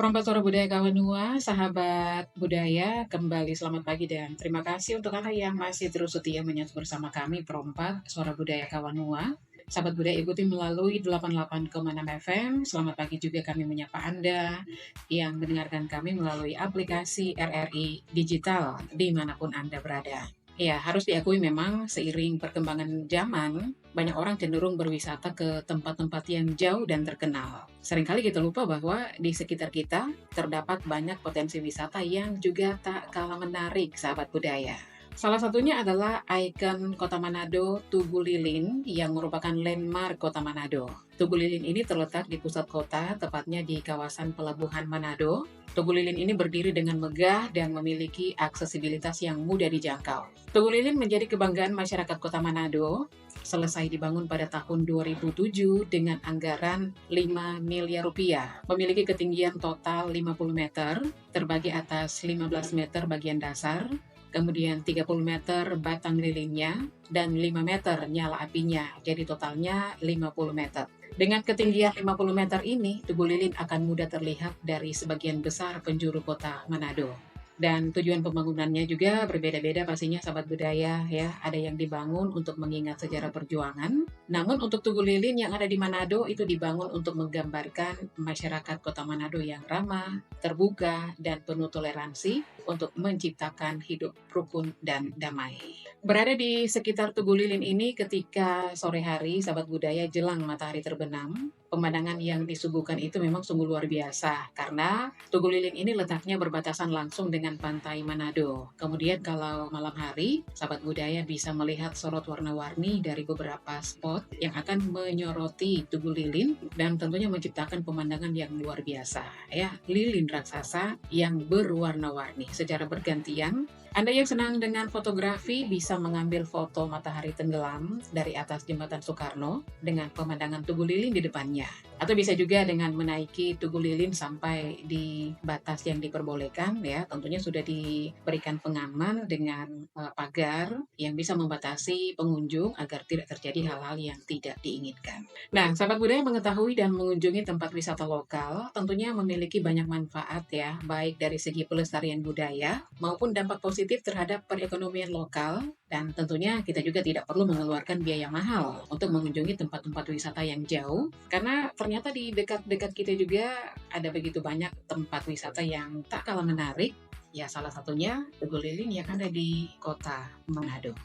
Perompak Suara Budaya Kawanua, sahabat budaya, kembali selamat pagi dan terima kasih untuk Anda yang masih terus setia menyatu bersama kami, Perompak Suara Budaya Kawanua. Sahabat budaya ikuti melalui 88,6 FM. Selamat pagi juga kami menyapa Anda yang mendengarkan kami melalui aplikasi RRI Digital dimanapun Anda berada. Ya, harus diakui memang seiring perkembangan zaman, banyak orang cenderung berwisata ke tempat-tempat yang jauh dan terkenal. Seringkali kita lupa bahwa di sekitar kita terdapat banyak potensi wisata yang juga tak kalah menarik, sahabat budaya. Salah satunya adalah ikon Kota Manado, Tugu Lilin, yang merupakan landmark Kota Manado. Tugu Lilin ini terletak di pusat kota, tepatnya di kawasan Pelabuhan Manado. Tugu Lilin ini berdiri dengan megah dan memiliki aksesibilitas yang mudah dijangkau. Tugu Lilin menjadi kebanggaan masyarakat Kota Manado, selesai dibangun pada tahun 2007 dengan anggaran 5 miliar rupiah. Memiliki ketinggian total 50 meter, terbagi atas 15 meter bagian dasar, kemudian 30 meter batang lilinnya, dan 5 meter nyala apinya, jadi totalnya 50 meter. Dengan ketinggian 50 meter ini, Tugu Lilin akan mudah terlihat dari sebagian besar penjuru kota Manado. Dan tujuan pembangunannya juga berbeda-beda pastinya sahabat budaya ya. Ada yang dibangun untuk mengingat sejarah perjuangan. Namun untuk Tugu Lilin yang ada di Manado itu dibangun untuk menggambarkan masyarakat kota Manado yang ramah, terbuka, dan penuh toleransi untuk menciptakan hidup rukun dan damai. Berada di sekitar Tugu Lilin ini ketika sore hari sahabat budaya jelang matahari terbenam, pemandangan yang disuguhkan itu memang sungguh luar biasa karena Tugu Lilin ini letaknya berbatasan langsung dengan pantai Manado. Kemudian kalau malam hari, sahabat budaya bisa melihat sorot warna-warni dari beberapa spot yang akan menyoroti Tugu Lilin dan tentunya menciptakan pemandangan yang luar biasa ya, lilin raksasa yang berwarna-warni secara bergantian. Anda yang senang dengan fotografi bisa mengambil foto matahari tenggelam dari atas jembatan Soekarno dengan pemandangan Tugu Lilin di depannya. Atau bisa juga dengan menaiki Tugu Lilin sampai di batas yang diperbolehkan ya. Tentunya sudah diberikan pengaman dengan pagar yang bisa membatasi pengunjung agar tidak terjadi hal-hal yang tidak diinginkan. Nah, sahabat budaya mengetahui dan mengunjungi tempat wisata lokal tentunya memiliki banyak manfaat ya, baik dari segi pelestarian budaya maupun dampak positif terhadap perekonomian lokal, dan tentunya kita juga tidak perlu mengeluarkan biaya mahal untuk mengunjungi tempat-tempat wisata yang jauh karena ternyata di dekat-dekat kita juga ada begitu banyak tempat wisata yang tak kalah menarik. Ya, salah satunya Tugu Lilin yang ada di kota Manado.